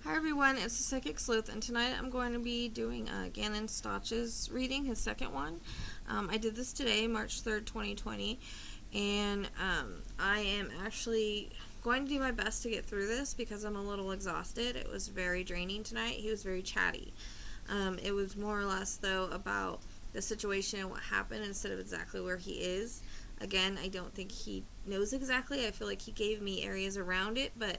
Hi everyone, it's the Psychic Sleuth, and tonight I'm going to be doing Gannon Stauch's reading, his second one. I did this today, March 3rd, 2020, and I am actually going to do my best to get through this because I'm a little exhausted. It was very draining tonight. He was very chatty. It was more or less, though, about the situation and what happened instead of exactly where he is. Again, I don't think he knows exactly. I feel like he gave me areas around it, but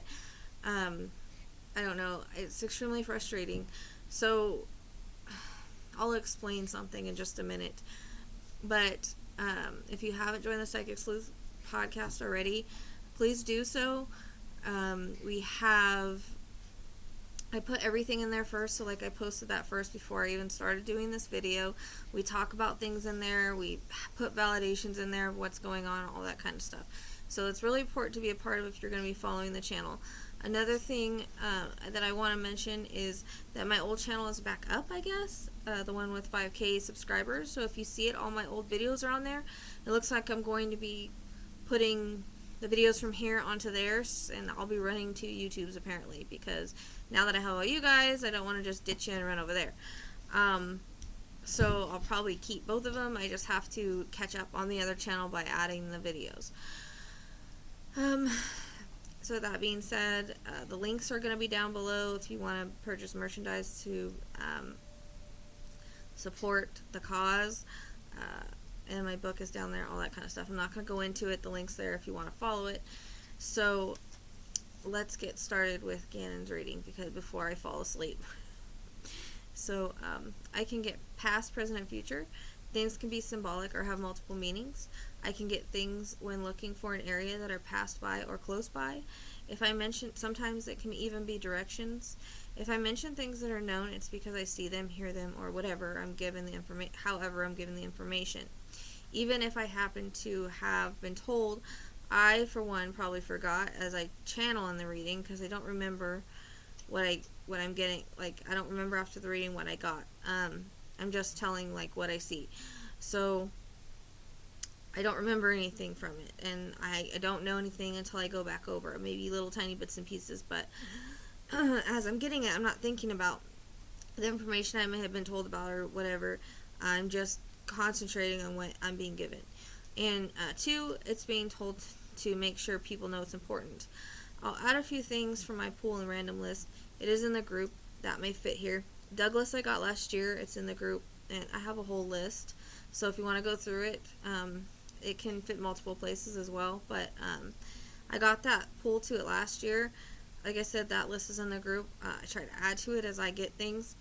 I don't know. It's extremely frustrating. So, I'll explain something in just a minute. But if you haven't joined the Psychic Sleuth podcast already, please do so. I put everything in there first, so like I posted that first before I even started doing this video. We talk about things in there. We put validations in there of what's going on, all that kind of stuff. So it's really important to be a part of if you're going to be following the channel. Another thing that I want to mention is that my old channel is back up, I guess. The one with 5K subscribers. So if you see it, all my old videos are on there. It looks like I'm going to be putting the videos from here onto theirs, and I'll be running to YouTube's apparently, because now that I have all you guys, I don't want to just ditch you and run over there. So I'll probably keep both of them. I just have to catch up on the other channel by adding the videos. So that being said, the links are going to be down below if you want to purchase merchandise to support the cause. And my book is down there, all that kind of stuff. I'm not going to go into it. The link's there if you want to follow it. So let's get started with Gannon's reading before I fall asleep. So I can get past, present, and future. Things can be symbolic or have multiple meanings. I can get things when looking for an area that are passed by or close by. If I mention, sometimes it can even be directions. If I mention things that are known, it's because I see them, hear them, or whatever I'm given the however I'm given the information. Even if I happen to have been told, I for one probably forgot as I channel in the reading, because I don't remember what I'm getting. Like, I don't remember after the reading what I got. I'm just telling like what I see. So I don't remember anything from it, and I don't know anything until I go back over it. Maybe little tiny bits and pieces, but as I'm getting it, I'm not thinking about the information I may have been told about or whatever. I'm just concentrating on what I'm being given. And two, it's being told to make sure people know it's important. I'll add a few things from my pool and random list. It is in the group that may fit here. Douglas I got last year. It's in the group, and I have a whole list. So if you want to go through it, it can fit multiple places as well. But I got that pool to it last year. Like I said, that list is in the group. I try to add to it as I get things.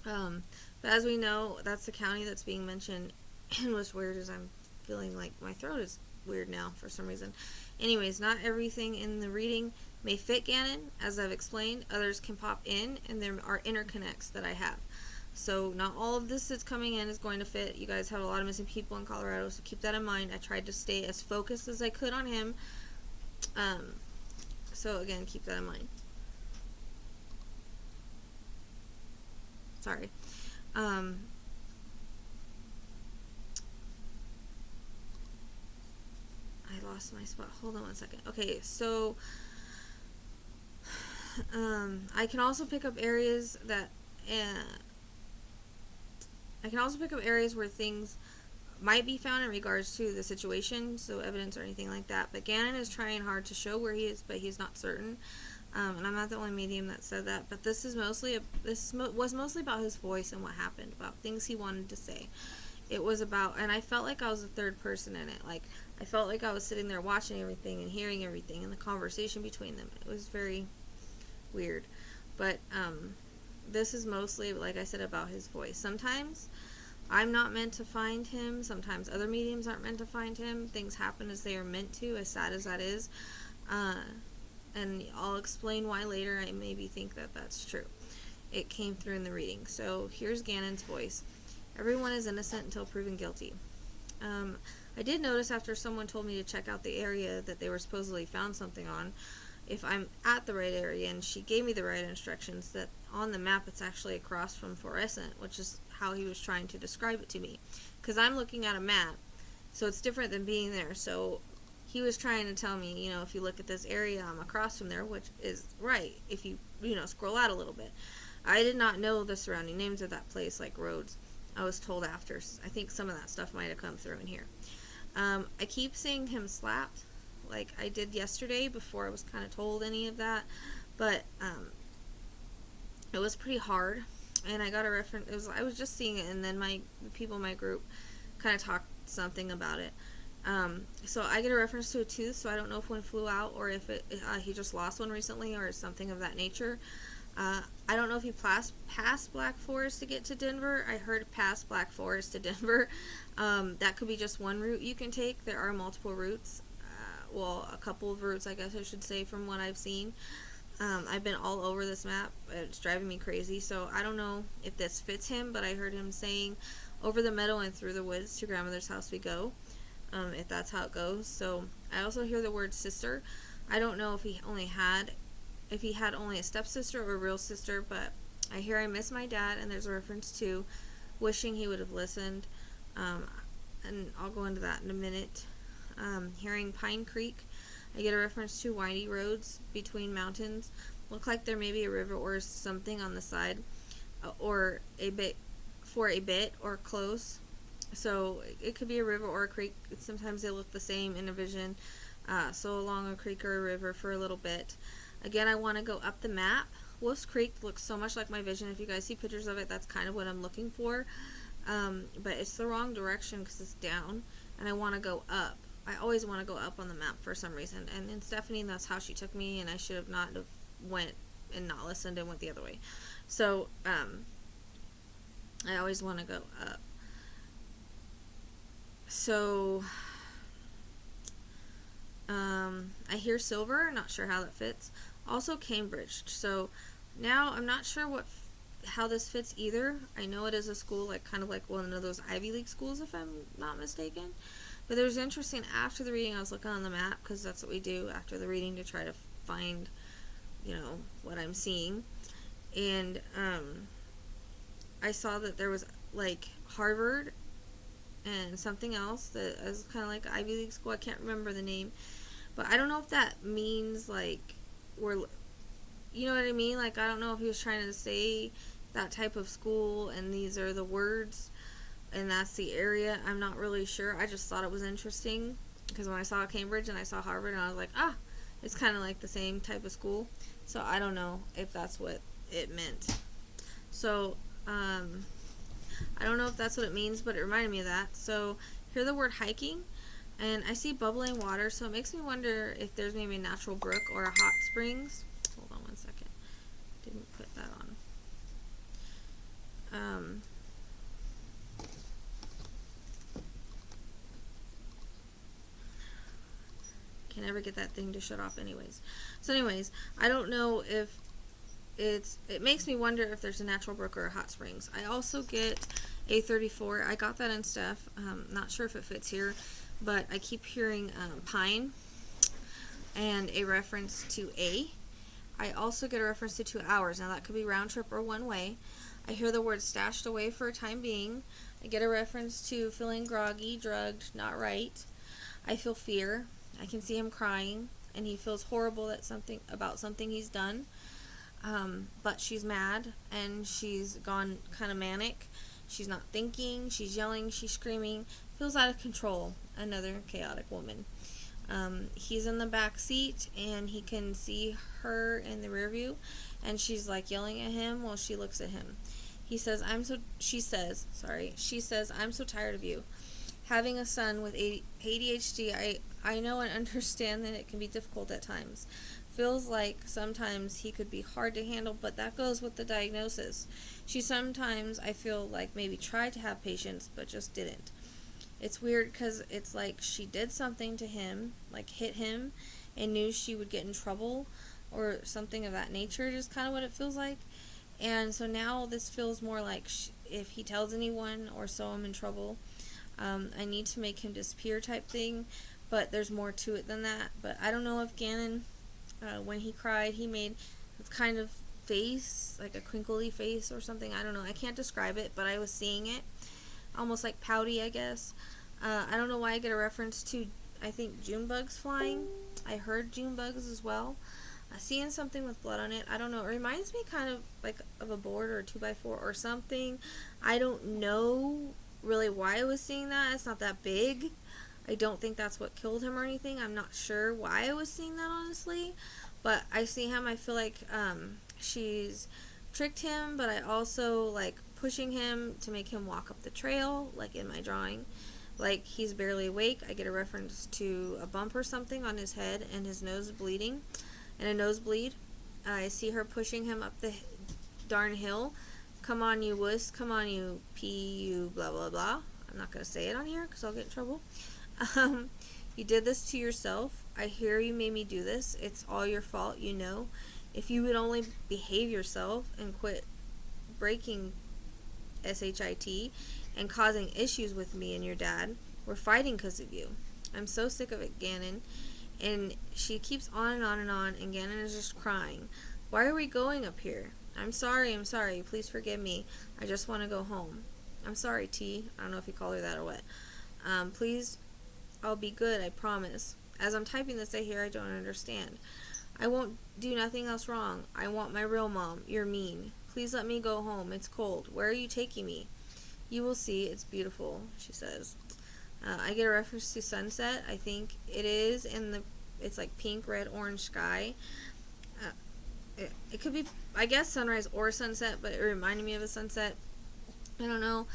But as we know, that's the county that's being mentioned. And what's weird is I'm feeling like my throat is weird now for some reason. Anyways, not everything in the reading may fit Gannon, as I've explained. Others can pop in, and there are interconnects that I have. So not all of this that's coming in is going to fit. You guys have a lot of missing people in Colorado, so keep that in mind. I tried to stay as focused as I could on him. So again, keep that in mind. Sorry. I lost my spot. Hold on one second. Okay, so I can also pick up areas that where things might be found in regards to the situation, so evidence or anything like that. But Gannon is trying hard to show where he is, but he's not certain. And I'm not the only medium that said that. But this was mostly about his voice and what happened, about things he wanted to say. It was about, and I felt like I was the third person in it. Like, I felt like I was sitting there watching everything and hearing everything and the conversation between them. It was very weird. But this is mostly, like I said, about his voice. Sometimes I'm not meant to find him. Sometimes other mediums aren't meant to find him. Things happen as they are meant to, as sad as that is. And I'll explain why later. I maybe think that that's true. It came through in the reading. So here's Gannon's voice. Everyone is innocent until proven guilty. I did notice after someone told me to check out the area that they were supposedly found something on, if I'm at the right area, and she gave me the right instructions, that on the map it's actually across from fluorescent, which is how he was trying to describe it to me. Because I'm looking at a map, so it's different than being there. So he was trying to tell me, if you look at this area, I'm across from there, which is right if you, scroll out a little bit. I did not know the surrounding names of that place, like roads. I was told after. I think some of that stuff might have come through in here. I keep seeing him slapped, like I did yesterday before I was kind of told any of that, but it was pretty hard, and I got a reference. I was just seeing it, and then the people in my group kind of talked something about it. So I get a reference to a tooth, so I don't know if one flew out or if he just lost one recently or something of that nature. I don't know if he passed Black Forest to get to Denver. I heard past Black Forest to Denver. That could be just one route you can take. There are multiple routes. Well, a couple of routes, I guess I should say, from what I've seen. I've been all over this map. It's driving me crazy. So I don't know if this fits him, but I heard him saying, over the meadow and through the woods to grandmother's house we go. If that's how it goes. So I also hear the word sister. I don't know if he had only a stepsister or a real sister, but I hear I miss my dad, and there's a reference to wishing he would have listened. And I'll go into that in a minute. Hearing Pine Creek, I get a reference to windy roads between mountains. Look like there may be a river or something on the side, or a bit or close. So it could be a river or a creek. Sometimes they look the same in a vision. So along a creek or a river for a little bit. Again, I want to go up the map. Wolf's Creek looks so much like my vision. If you guys see pictures of it, that's kind of what I'm looking for. But it's the wrong direction because it's down, and I want to go up. I always want to go up on the map for some reason. And in Stephanie, that's how she took me, and I should have not went and not listened and went the other way. So I always want to go up. So I hear silver, not sure how that fits. Also Cambridge. So now I'm not sure how this fits either. I know it is a school, like kind of like one of those Ivy League schools, if I'm not mistaken. But it was interesting, after the reading I was looking on the map, because that's what we do after the reading to try to find, what I'm seeing. And I saw that there was like Harvard and something else that is kind of like Ivy League school. I can't remember the name, but I don't know if that means like you know what I mean? Like, I don't know if he was trying to say that type of school and these are the words and that's the area. I'm not really sure. I just thought it was interesting because when I saw Cambridge and I saw Harvard, and I was like, it's kind of like the same type of school. So I don't know if that's what it meant. So I don't know if that's what it means, but it reminded me of that. So hear the word hiking, and I see bubbling water, so it makes me wonder if there's maybe a natural brook or a hot springs. Hold on one second. Didn't put that on. Can never get that thing to shut off anyways. So anyways, I don't know if it makes me wonder if there's a natural brook or a hot springs. I also get A34. I got that in stuff. Not sure if it fits here, but I keep hearing pine and a reference to A. I also get a reference to 2 hours. Now that could be round trip or one way. I hear the word stashed away for a time being. I get a reference to feeling groggy, drugged, not right. I feel fear. I can see him crying, and he feels horrible about something he's done. But she's mad, and she's gone kind of manic. She's not thinking, she's yelling, she's screaming, feels out of control. Another chaotic woman. He's in the back seat, and he can see her in the rear view, and she's like yelling at him while she looks at him. She says, I'm so tired of you. Having a son with ADHD, I know and understand that it can be difficult at times. Feels like sometimes he could be hard to handle, but that goes with the diagnosis. She sometimes, I feel like, maybe tried to have patience, but just didn't. It's weird because it's like she did something to him, like hit him, and knew she would get in trouble or something of that nature, just kind of what it feels like. And so now this feels more like if he tells anyone or so I'm in trouble, I need to make him disappear type thing, but there's more to it than that. But I don't know if Gannon, when he cried, he made this kind of face, like a crinkly face or something. I don't know. I can't describe it, but I was seeing it. Almost like pouty, I guess. I don't know why I get a reference to I think June bugs flying. I heard June bugs as well. Seeing something with blood on it, I don't know. It reminds me kind of like of a board or a 2x4 or something. I don't know really why I was seeing that. It's not that big. I don't think that's what killed him or anything. I'm not sure why I was seeing that, honestly. But I see him. I feel like she's tricked him, but I also like pushing him to make him walk up the trail, like in my drawing. Like he's barely awake. I get a reference to a bump or something on his head and his nose bleeding and a nosebleed. I see her pushing him up the darn hill. Come on, you wuss. Come on, you pee, you blah, blah, blah. I'm not going to say it on here because I'll get in trouble. You did this to yourself. I hear you made me do this. It's all your fault, you know. If you would only behave yourself and quit breaking SHIT and causing issues with me and your dad, we're fighting because of you. I'm so sick of it, Gannon. And she keeps on and on and on, and Gannon is just crying. Why are we going up here? I'm sorry. Please forgive me. I just want to go home. I'm sorry, T. I don't know if you call her that or what. Please, I'll be good, I promise. As I'm typing this, I hear I don't understand. I won't do nothing else wrong. I want my real mom. You're mean. Please let me go home. It's cold. Where are you taking me? You will see. It's beautiful, she says. I get a reference to sunset. I think it is it's like pink, red, orange sky. It could be, I guess, sunrise or sunset, but it reminded me of a sunset. I don't know.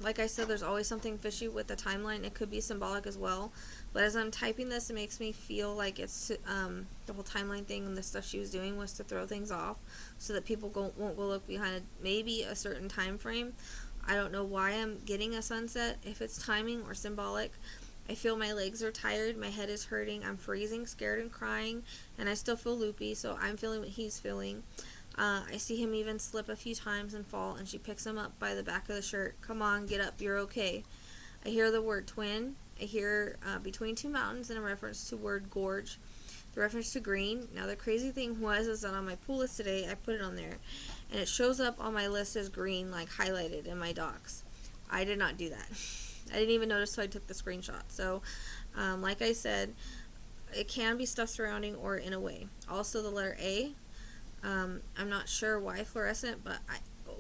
Like I said, there's always something fishy with the timeline. It could be symbolic as well. But as I'm typing this, it makes me feel like it's the whole timeline thing and the stuff she was doing was to throw things off so that people won't go look behind maybe a certain time frame. I don't know why I'm getting a sunset, if it's timing or symbolic. I feel my legs are tired, my head is hurting, I'm freezing, scared and crying, and I still feel loopy, so I'm feeling what he's feeling. I see him even slip a few times and fall, and she picks him up by the back of the shirt. Come on, get up, you're okay. I hear the word twin. I hear between two mountains and a reference to word gorge. The reference to green. Now the crazy thing is that on my pool list today, I put it on there, and it shows up on my list as green, like highlighted in my docs. I did not do that. I didn't even notice until I took the screenshot. So, like I said, it can be stuff surrounding or in a way. Also, the letter A. I'm not sure why fluorescent, but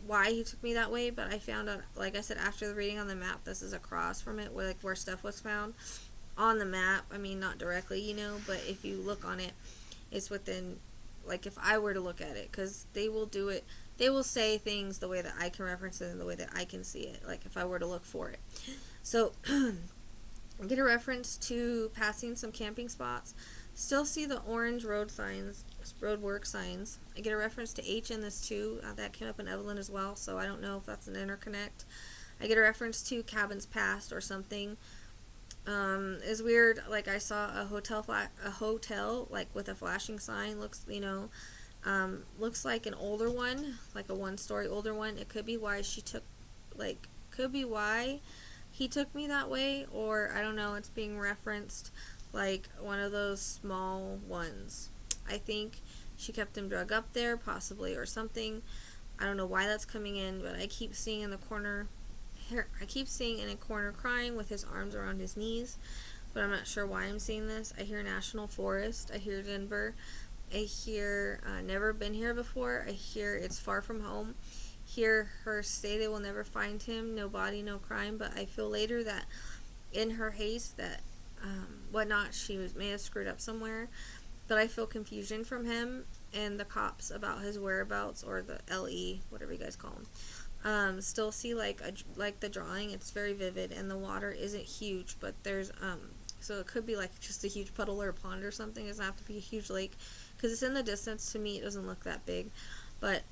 why he took me that way. But I found out, like I said, after the reading on the map, this is across from it, where stuff was found on the map. I mean, not directly, you know, but if you look on it, it's within. Like if I were to look at it, because they will do it. They will say things the way that I can reference it and the way that I can see it. Like if I were to look for it. So, I get a reference to passing some camping spots. Still see the orange road signs, road work signs. I get a reference to H in this too. That came up in Evelyn as well, so I don't know if that's an interconnect. I get a reference to cabins past or something. It's weird. Like I saw a hotel like with a flashing sign. Looks like an older one, like a one-story older one. It could be why he took me that way, or I don't know, it's being referenced like one of those small ones. I think she kept him drug up there, possibly, or something. I don't know why that's coming in, but I keep seeing in a corner crying with his arms around his knees, but I'm not sure why I'm seeing this. I hear National Forest. I hear Denver. I hear never been here before. I hear it's far from home. Hear her say they will never find him. No body, no crime. But I feel later that in her haste that she may have screwed up somewhere. But I feel confusion from him and the cops about his whereabouts, or the LE, whatever you guys call him. Still see like the drawing. It's very vivid, and the water isn't huge, but there's so it could be like just a huge puddle or a pond or something. It doesn't have to be a huge lake, because it's in the distance. To me, it doesn't look that big, but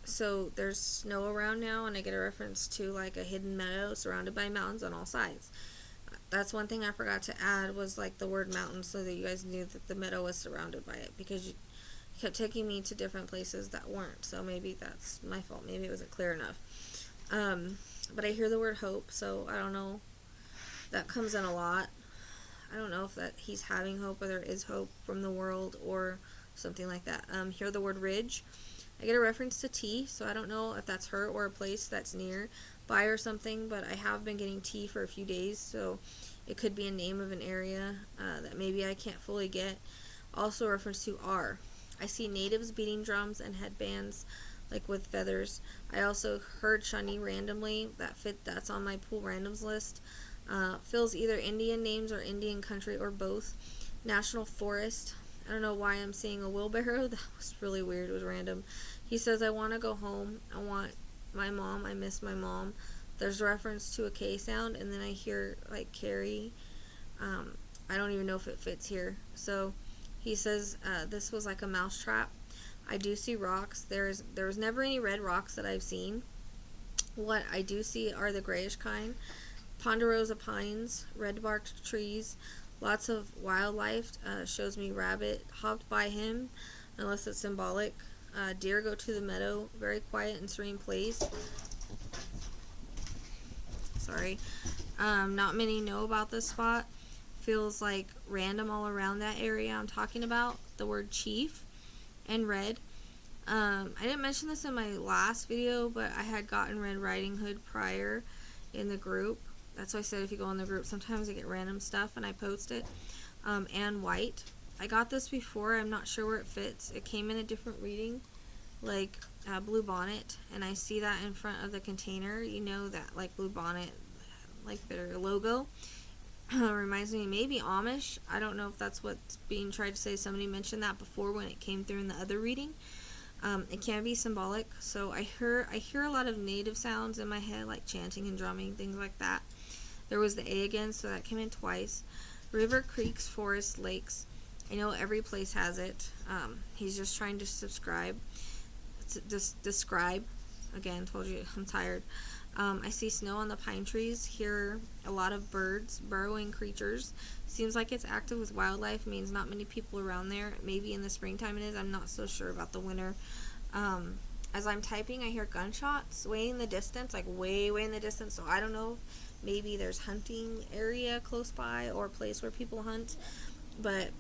so there's snow around now, and I get a reference to like a hidden meadow surrounded by mountains on all sides. That's one thing I forgot to add, was like the word mountain, so that you guys knew that the meadow was surrounded by it, because you kept taking me to different places that weren't. So maybe that's my fault. Maybe it wasn't clear enough. But I hear the word hope, so I don't know. That comes in a lot. I don't know if that he's having hope, or there is hope from the world, or something like that. Hear the word ridge. I get a reference to T, so I don't know if that's her or a place that's near. by or something, but I have been getting T for a few days, so it could be a name of an area that maybe I can't fully get. Also a reference to R. I see natives beating drums and headbands like with feathers. I also heard shani randomly. That's on my pool randoms list. Feels either Indian names or Indian country or both. National forest. I don't know why I'm seeing a wheelbarrow. That was really weird. It was random. He says, I want to go home. I want my mom. I miss my mom. There's a reference to a K sound, and then I hear like Carrie. I don't even know if it fits here. So he says this was like a mouse trap. I do see rocks. There was never any red rocks that I've seen. What I do see are the grayish kind. Ponderosa pines, red barked trees, lots of wildlife. Shows me rabbit hopped by him, unless it's symbolic. Deer go to the meadow. Very quiet and serene place. Sorry. Not many know about this spot. Feels like random all around that area I'm talking about. The word chief and red. I didn't mention this in my last video, but I had gotten Red Riding Hood prior in the group. That's why I said if you go in the group, sometimes I get random stuff and I post it. And white. I got this before. I'm not sure where it fits. It came in a different reading, like Blue Bonnet, and I see that in front of the container. You know that like Blue Bonnet, like their logo. Reminds me maybe Amish. I don't know if that's what's being tried to say. Somebody mentioned that before when it came through in the other reading. It can be symbolic. So I hear a lot of native sounds in my head, like chanting and drumming, things like that. There was the A again, so that came in twice. River, creeks, forests, lakes. I know every place has it. He's just trying to describe. Again, told you I'm tired. I see snow on the pine trees. Hear a lot of birds, burrowing creatures. Seems like it's active with wildlife. Means not many people around there. Maybe in the springtime it is. I'm not so sure about the winter. As I'm typing, I hear gunshots way in the distance, like way in the distance. So I don't know. Maybe there's hunting area close by or a place where people hunt. But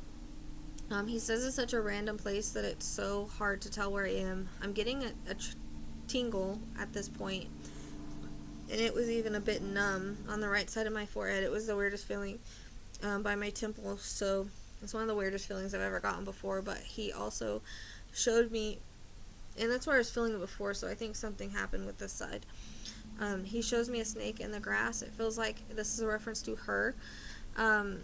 he says it's such a random place that it's so hard to tell where I am. I'm getting a tingle at this point. And it was even a bit numb on the right side of my forehead. It was the weirdest feeling by my temple. So it's one of the weirdest feelings I've ever gotten before. But he also showed me, and that's where I was feeling it before, so I think something happened with this side. He shows me a snake in the grass. It feels like this is a reference to her.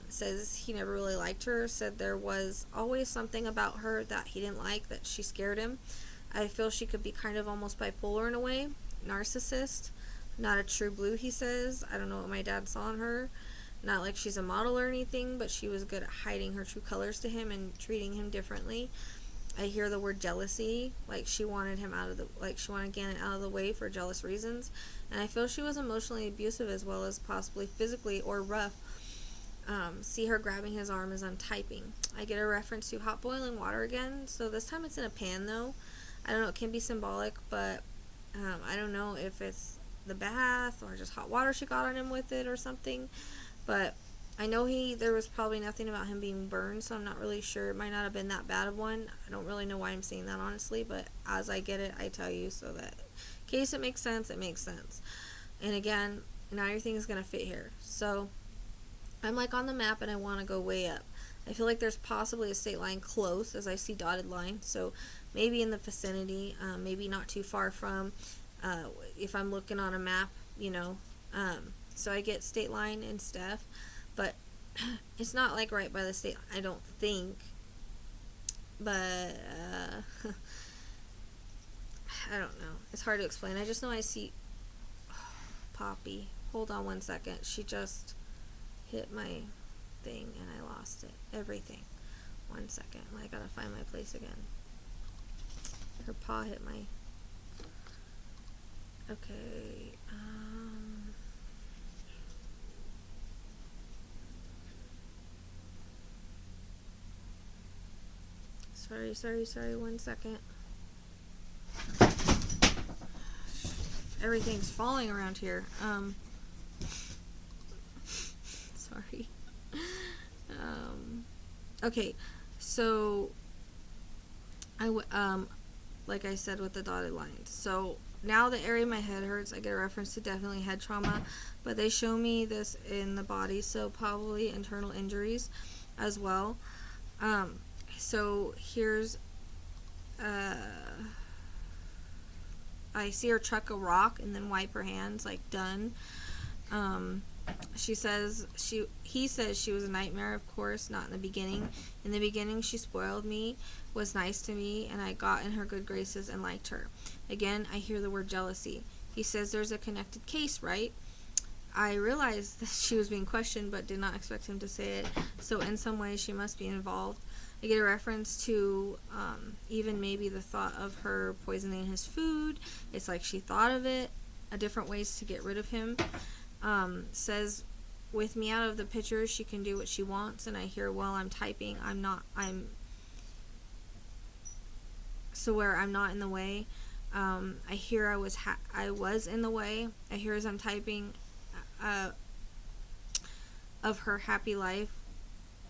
Says he never really liked her. Said there was always something about her that he didn't like, that she scared him. I feel she could be kind of almost bipolar in a way. Narcissist. Not a true blue, he says. I don't know what my dad saw in her. Not like she's a model or anything, but she was good at hiding her true colors to him and treating him differently. I hear the word jealousy, like she wanted Gannon out of the way for jealous reasons. And I feel she was emotionally abusive as well as possibly physically or rough. See her grabbing his arm as I'm typing. I get a reference to hot boiling water again. So this time it's in a pan though. I don't know, it can be symbolic, but I don't know if it's the bath or just hot water she got on him with it or something. But I know there was probably nothing about him being burned, so I'm not really sure. It might not have been that bad of one. I don't really know why I'm saying that, honestly, but as I get it, I tell you, so that in case it makes sense, it makes sense. And again, not everything is going to fit here. So I'm like on the map and I want to go way up. I feel like there's possibly a state line close, as I see dotted line, so maybe in the vicinity, maybe not too far from, if I'm looking on a map, you know. So I get state line and stuff. But it's not like right by the state, I don't think. But I don't know. It's hard to explain. I just know I see Poppy. Hold on one second. She just hit my thing and I lost it. Everything. 1 second. I gotta find my place again. Her paw hit my... Okay. Sorry, 1 second. Everything's falling around here. Sorry. Okay, so like I said with the dotted lines. So now the area of my head hurts. I get a reference to definitely head trauma, but they show me this in the body, so probably internal injuries as well. So here's, I see her chuck a rock and then wipe her hands, like, done. He says she was a nightmare, of course, not in the beginning. In the beginning, she spoiled me, was nice to me, and I got in her good graces and liked her. Again, I hear the word jealousy. He says there's a connected case, right? I realized that she was being questioned, but did not expect him to say it, so in some way she must be involved. I get a reference to even maybe the thought of her poisoning his food. It's like she thought of it, different ways to get rid of him. Says, with me out of the picture, she can do what she wants, and I hear while I'm typing, I'm not in the way. I hear I was in the way. I hear as I'm typing of her happy life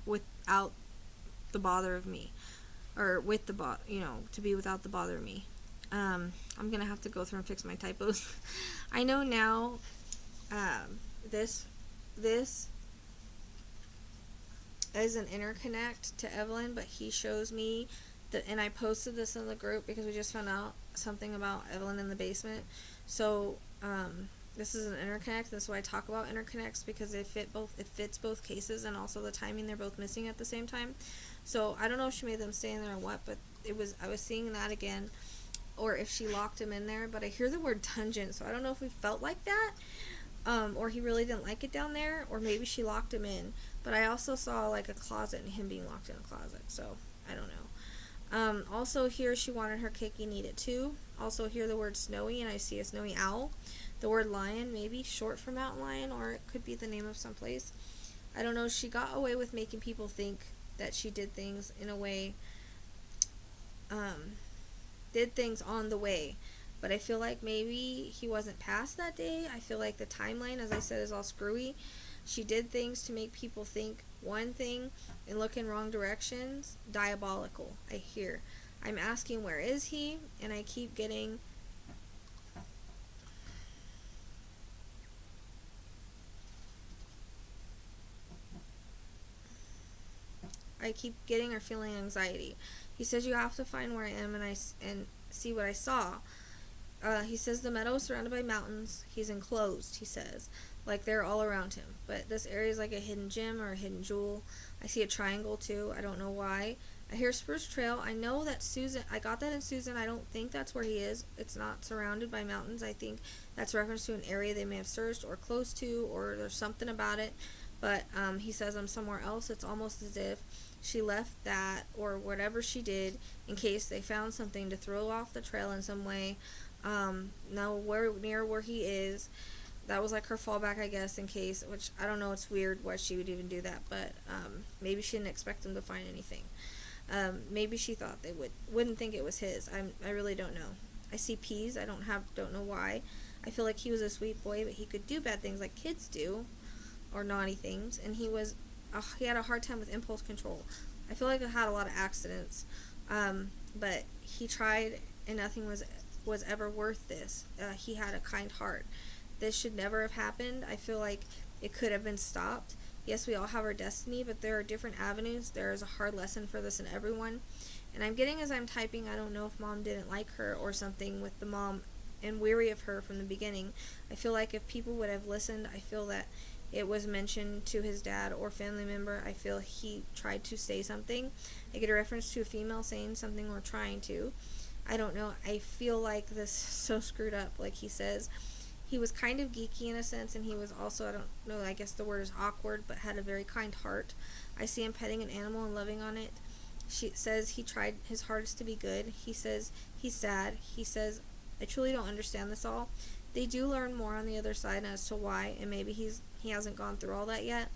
without the bother of me, or with the to be without the bother of me. I'm gonna have to go through and fix my typos. I know now. This is an interconnect to Evelyn, but he shows me and I posted this in the group because we just found out something about Evelyn in the basement. So this is an interconnect. That's why I talk about interconnects, because it fits both cases, and also the timing, they're both missing at the same time. So I don't know if she made them stay in there or what, but I was seeing that again, or if she locked him in there. But I hear the word tangent, so I don't know if we felt like that. Or he really didn't like it down there, or maybe she locked him in. But I also saw like a closet and him being locked in a closet, so I don't know. Also here, she wanted her cake and eat it too. Also hear the word snowy, and I see a snowy owl. The word lion, maybe short for mountain lion, or it could be the name of some place. I don't know. She got away with making people think that she did things in a way, did things on the way. But I feel like maybe he wasn't past that day. I feel like the timeline, as I said, is all screwy. She did things to make people think one thing and look in wrong directions. Diabolical, I hear. I'm asking, where is he? And I keep getting... or feeling anxiety. He says you have to find where I am and see what I saw. He says the meadow is surrounded by mountains. He's enclosed, he says, like they're all around him. But this area is like a hidden gem or a hidden jewel. I see a triangle too. I don't know why. I hear Spruce Trail. I know that Susan, I got that in Susan. I don't think that's where he is. It's not surrounded by mountains. I think that's reference to an area they may have searched or close to, or there's something about it. But he says I'm somewhere else. It's almost as if she left that, or whatever she did, in case they found something to throw off the trail in some way. Near where he is. That was like her fallback, I guess, in case, which I don't know, it's weird why she would even do that, but maybe she didn't expect them to find anything. Maybe she thought they wouldn't think it was his. I really don't know. I see peas. I don't know why. I feel like he was a sweet boy, but he could do bad things like kids do, or naughty things, and he had a hard time with impulse control. I feel like I had a lot of accidents, but he tried, and nothing was ever worth this. He had a kind heart. This should never have happened. I feel like it could have been stopped. Yes, we all have our destiny, but there are different avenues. There is a hard lesson for this in everyone. And I'm getting, as I'm typing, I don't know if mom didn't like her or something with the mom and weary of her from the beginning. I feel like if people would have listened, I feel that it was mentioned to his dad or family member. I feel he tried to say something. I get a reference to a female saying something or trying to. I don't know. I feel like this is so screwed up. Like he says, he was kind of geeky in a sense, and he was also, I don't know, I guess the word is awkward, but had a very kind heart. I see him petting an animal and loving on it. She says he tried his hardest to be good. He says he's sad. He says, I truly don't understand this all. They do learn more on the other side as to why, and maybe he hasn't gone through all that yet.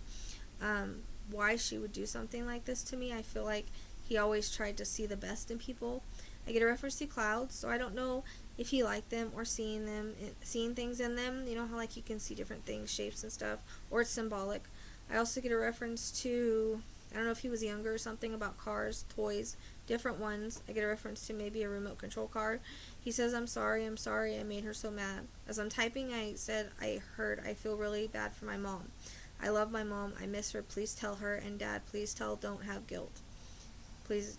Why she would do something like this to me, I feel like he always tried to see the best in people. I get a reference to clouds, so I don't know if he liked them or seeing things in them. You know how like you can see different things, shapes and stuff, or it's symbolic. I also get a reference to I don't know if he was younger or something, about cars, toys, different ones. I get a reference to maybe a remote control car. He says, I'm sorry, I made her so mad. As I'm typing, I said, I feel really bad for my mom. I love my mom, I miss her, please tell her, and Dad, please tell, don't have guilt. Please,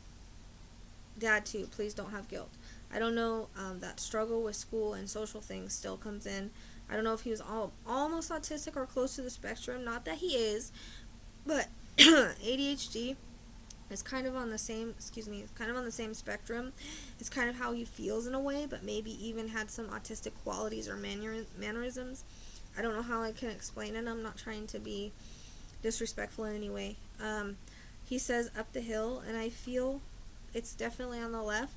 Dad too, please don't have guilt. I don't know, that struggle with school and social things still comes in. I don't know if he was almost autistic or close to the spectrum. Not that he is, but ADHD is kind of on the same, spectrum. It's kind of how he feels in a way, but maybe even had some autistic qualities or mannerisms. I don't know how I can explain it. I'm not trying to be disrespectful in any way. He says up the hill, and I feel it's definitely on the left.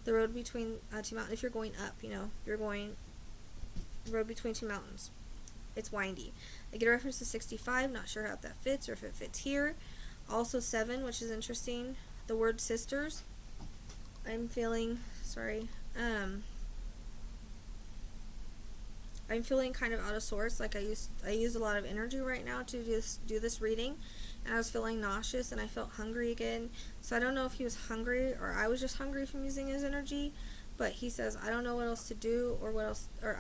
The road between two mountains. If you're going up, you're going road between two mountains. It's windy. I get a reference to 65. Not sure how that fits or if it fits here. Also 7, which is interesting. The word sisters. I'm feeling kind of out of sorts. Like I use a lot of energy right now to do this reading, and I was feeling nauseous and I felt hungry again. So I don't know if he was hungry or I was just hungry from using his energy. But he says, I don't know what else to do or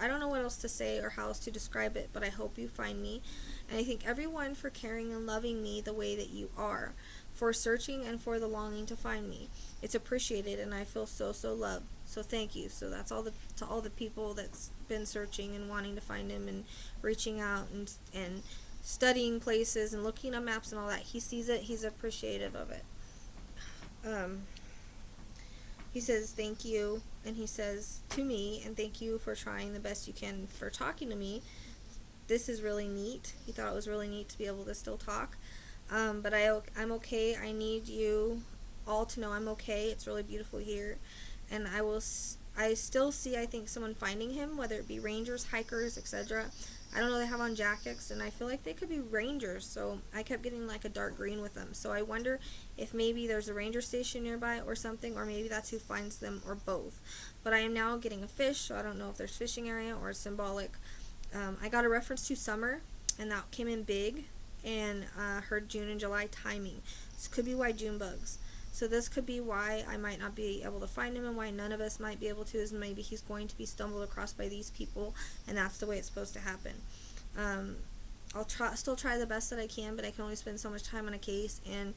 I don't know what else to say or how else to describe it, but I hope you find me. And I thank everyone for caring and loving me the way that you are, for searching and for the longing to find me. It's appreciated and I feel so loved. So thank you. So that's to all the people that's been searching and wanting to find him and reaching out and studying places and looking at maps and all that. He sees it. He's appreciative of it. He says thank you, and he says to me, and thank you for trying the best you can for talking to me. This is really neat. He thought it was really neat to be able to still talk. But I'm okay. I need you all to know I'm okay. It's really beautiful here. And I still see, I think, someone finding him, whether it be rangers, hikers, etc. I don't know, they have on jackets, and I feel like they could be rangers, so I kept getting like a dark green with them. So I wonder if maybe there's a ranger station nearby or something, or maybe that's who finds them, or both. But I am now getting a fish, so I don't know if there's fishing area or symbolic. I got a reference to summer, and that came in big, and heard June and July timing. This could be why June bugs. So this could be why I might not be able to find him, and why none of us might be able to, is maybe he's going to be stumbled across by these people, and that's the way it's supposed to happen. I'll still try the best that I can, but I can only spend so much time on a case, and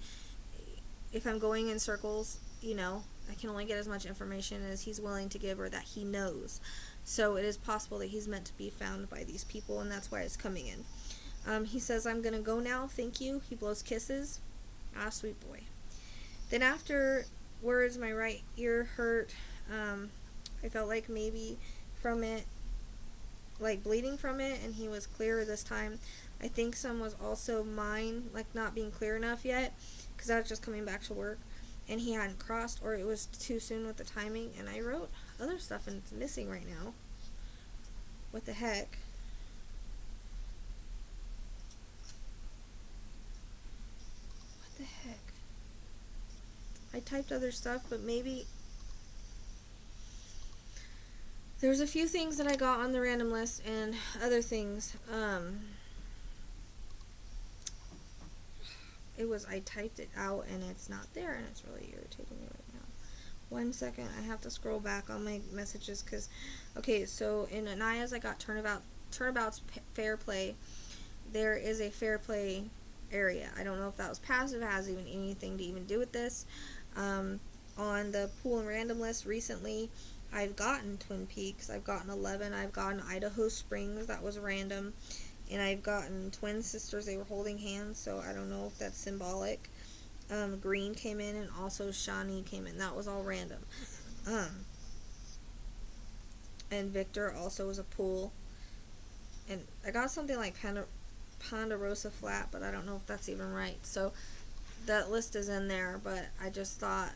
if I'm going in circles, I can only get as much information as he's willing to give or that he knows. So it is possible that he's meant to be found by these people, and that's why it's coming in. He says, I'm going to go now, thank you. He blows kisses. Ah, sweet boy. Then afterwards, my right ear hurt. I felt like maybe from it, like bleeding from it, and he was clearer this time. I think some was also mine, like not being clear enough yet, because I was just coming back to work, and he hadn't crossed, or it was too soon with the timing, and I wrote other stuff, and it's missing right now. What the heck? What the heck? I typed other stuff, but maybe there's a few things that I got on the random list and other things. I typed it out and it's not there, and it's really irritating me right now. 1 second, I have to scroll back on my messages because, okay, so in Anaya's I got Turnabout's Fair Play. There is a Fair Play area. I don't know if that was passive, has even anything to even do with this. On the pool and random list recently, I've gotten Twin Peaks, I've gotten 11, I've gotten Idaho Springs, that was random, and I've gotten twin sisters, they were holding hands, so I don't know if that's symbolic. Green came in, and also Shawnee came in, that was all random. And Victor also was a pool, and I got something like Ponderosa Flat, but I don't know if that's even right, so that list is in there, but I just thought,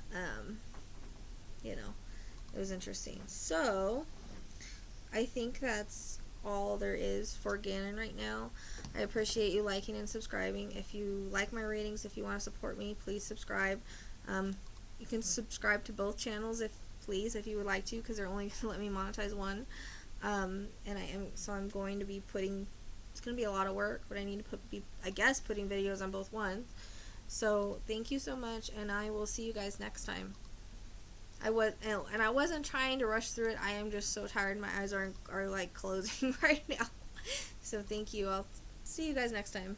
it was interesting. So, I think that's all there is for Gannon right now. I appreciate you liking and subscribing. If you like my readings, if you want to support me, please subscribe. You can subscribe to both channels if you would like to, because they're only going to let me monetize one. And I'm going to be putting, it's going to be a lot of work, but I need to putting videos on both ones. So thank you so much, and I will see you guys next time. I wasn't trying to rush through it. I am just so tired. My eyes are like closing right now. So thank you. I'll see you guys next time.